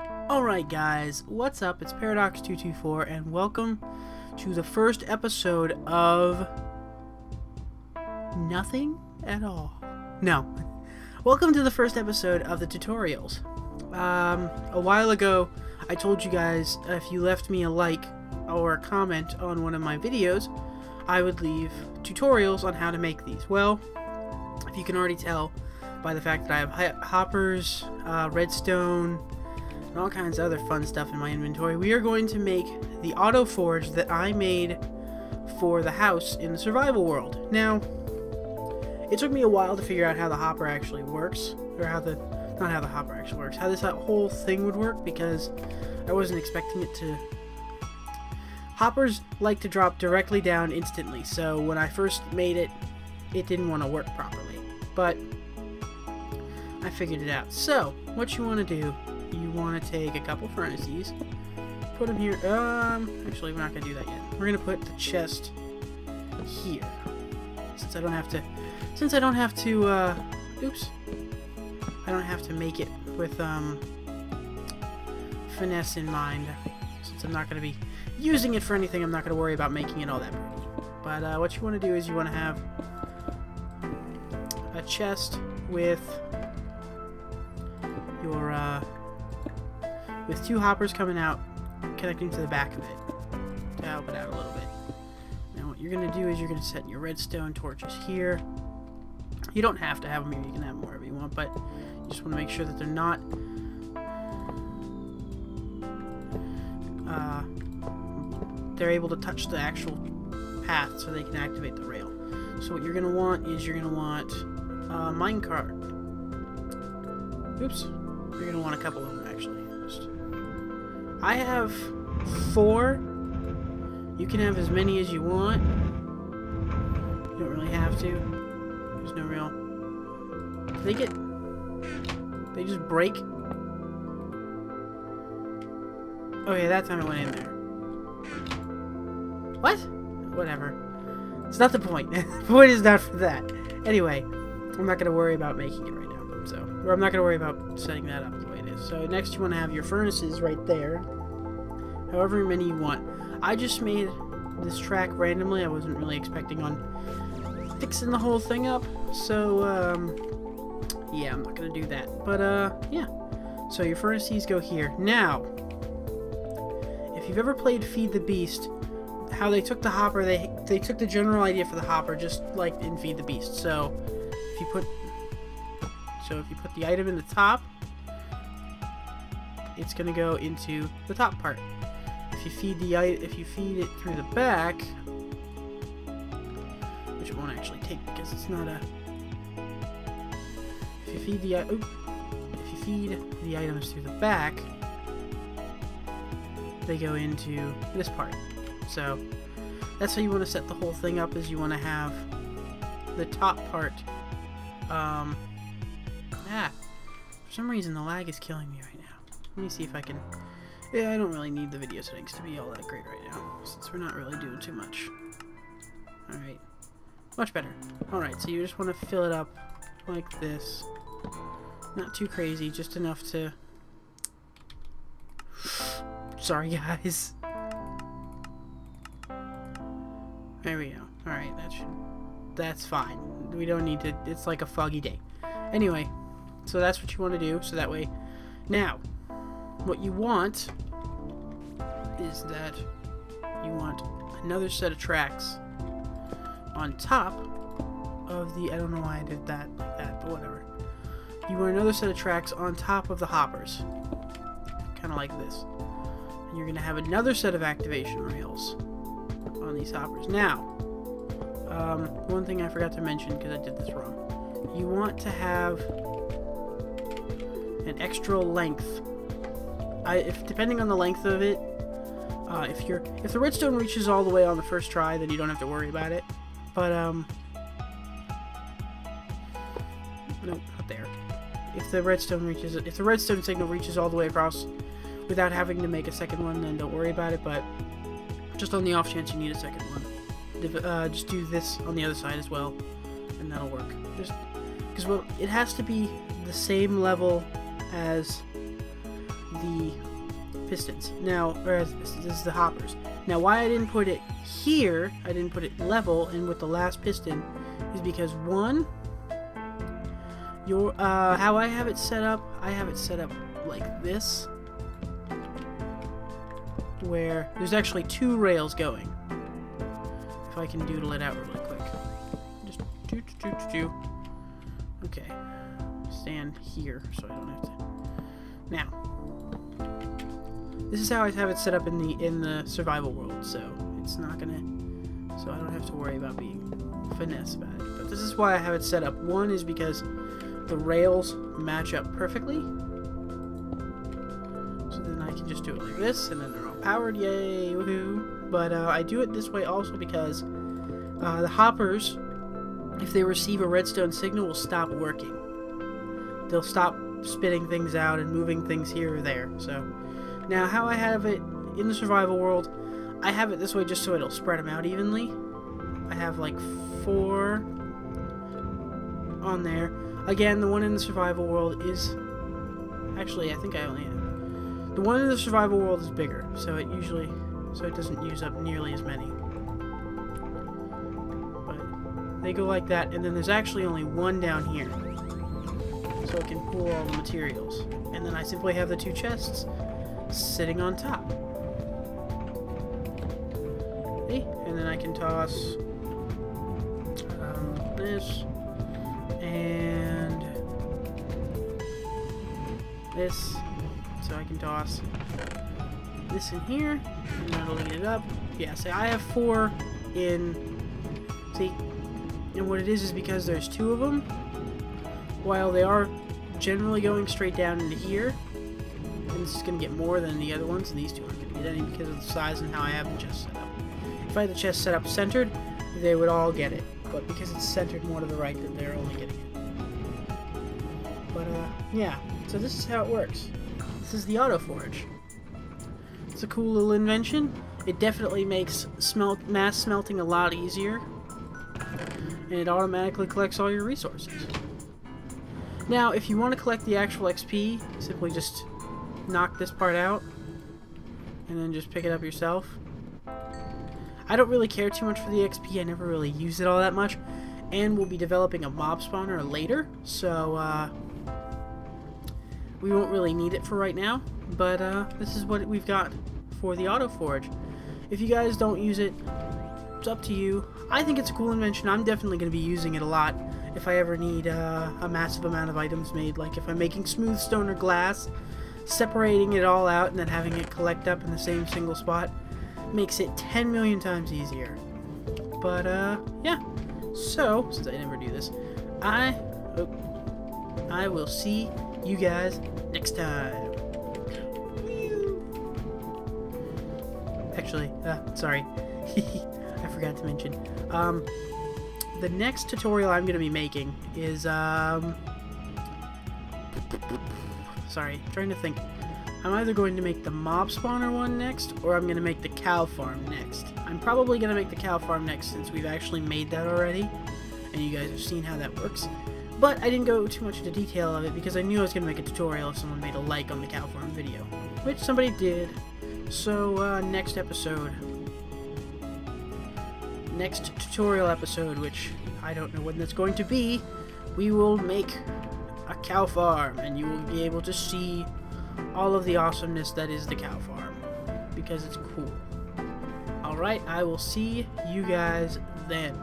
Alright guys, what's up? It's Paradox224 and welcome to the first episode of nothing at all. No. Welcome to the first episode of the tutorials. A while ago I told you guys if you left me a like or a comment on one of my videos, I would leave tutorials on how to make these. Well, if you can already tell by the fact that I have hoppers, redstone, and all kinds of other fun stuff in my inventory, we are going to make the auto forge that I made for the house in the survival world. Now, it took me a while to figure out how the hopper actually works, or how the, not how the hopper actually works, how this whole thing would work, because I wasn't expecting it to. Hoppers like to drop directly down instantly, so when I first made it, it didn't want to work properly, but I figured it out. So, what you want to do, you want to take a couple furnaces, put them here. Actually, we're not going to do that yet. We're going to put the chest here, since I don't have to, oops, I don't have to make it with, finesse in mind, since I'm not going to be using it for anything. I'm not going to worry about making it all that pretty. But, what you want to do is you want to have a chest with your, with two hoppers coming out, connecting to the back of it, to help it out a little bit. Now what you're going to do is you're going to set your redstone torches here. You don't have to have them here, you can have them wherever you want, but you just want to make sure that they're not they're able to touch the actual path so they can activate the rail. So what you're going to want is you're going to want a minecart. Oops. You're going to want a couple of them, actually. I have 4. You can have as many as you want. You don't really have to. There's no real... They just break? Okay, that time it went in there. What? Whatever. It's not the point. The point is not for that. Anyway, I'm not going to worry about making it right now. Or I'm not going to worry about setting that up the way it is. So next you want to have your furnaces right there. However many you want. I just made this track randomly. I wasn't really expecting on fixing the whole thing up. So, yeah, I'm not going to do that. But, yeah. So your furnaces go here. Now, if you've ever played Feed the Beast, how they took the hopper, they took the general idea for the hopper just like in Feed the Beast. So if you put the item in the top, it's gonna go into the top part. If you feed it through the back, which it won't actually take because it's not a. If you feed the items through the back, they go into this part. So that's how you want to set the whole thing up. Is you want to have the top part. For some reason the lag is killing me right now. Let me see if I can. Yeah, I don't really need the video settings to be all that great right now, since we're not really doing too much. Alright. Much better. Alright, so you just want to fill it up like this. Not too crazy, just enough to... Sorry, guys. There we go. Alright, that's fine. We don't need to... It's like a foggy day. Anyway, so that's what you want to do, so that way... Now, what you want is that you want another set of tracks on top of the... I don't know why I did that like that, but whatever. You want another set of tracks on top of the hoppers. Kind of like this. And you're going to have another set of activation rails on these hoppers. Now, one thing I forgot to mention because I did this wrong. You want to have an extra length. Depending on the length of it, if the redstone reaches all the way on the first try, then you don't have to worry about it. But nope, not there. If the redstone signal reaches all the way across without having to make a second one, then don't worry about it. But just on the off chance you need a second one, just do this on the other side as well, and that'll work. Just because it has to be the same level as the pistons. Now, or this is the hoppers. Now, why I didn't put it here, I didn't put it level and with the last piston, is because one, how I have it set up like this, where there's actually 2 rails going. If I can doodle it out really quick. Just do. Okay. Stand here so I don't have to. Now, this is how I have it set up in the survival world, so it's not gonna, so I don't have to worry about being finesse about it. But this is why I have it set up. One is because the rails match up perfectly, so then I can just do it like this, and then they're all powered. Yay, woohoo! But I do it this way also because the hoppers, if they receive a redstone signal, will stop working. They'll stop spitting things out and moving things here or there. So now how I have it in the survival world, I have it this way just so it'll spread them out evenly. I have like 4 on there. Again, the one in the survival world is, actually I think I only have, the one in the survival world is bigger, so it doesn't use up nearly as many. But they go like that, and then there's actually only one down here, so it can pull all the materials. And then I simply have the 2 chests sitting on top. Okay, and then I can toss this and this, so I can toss this in here, and that'll lead it up. Yeah, see, I have 4 in, see, and what it is because there's 2 of them, while they are generally going straight down into here, and this is going to get more than the other ones, and these 2 aren't going to get any because of the size and how I have the chest set up. If I had the chest set up centered, they would all get it, but because it's centered more to the right, then they're only getting it. But yeah, so this is how it works. This is the auto forge. It's a cool little invention. It definitely makes mass smelting a lot easier, and it automatically collects all your resources. Now, if you want to collect the actual XP, simply just knock this part out, and then just pick it up yourself. I don't really care too much for the XP, I never really use it all that much, and we'll be developing a mob spawner later, so we won't really need it for right now, but this is what we've got for the auto forge. If you guys don't use it, it's up to you. I think it's a cool invention. I'm definitely going to be using it a lot if I ever need a massive amount of items made, like if I'm making smooth stone or glass, separating it all out and then having it collect up in the same single spot makes it 10 million times easier. But yeah, so since I never do this, I will see you guys next time. Actually, sorry, I forgot to mention, the next tutorial I'm going to be making is, sorry, trying to think. I'm either going to make the mob spawner one next, or I'm going to make the cow farm next. I'm probably going to make the cow farm next since we've actually made that already, and you guys have seen how that works. But I didn't go too much into detail of it because I knew I was going to make a tutorial if someone made a like on the cow farm video, which somebody did. So, next tutorial episode, which I don't know when that's going to be, we will make a cow farm, and you will be able to see all of the awesomeness that is the cow farm, because it's cool. Alright, I will see you guys then.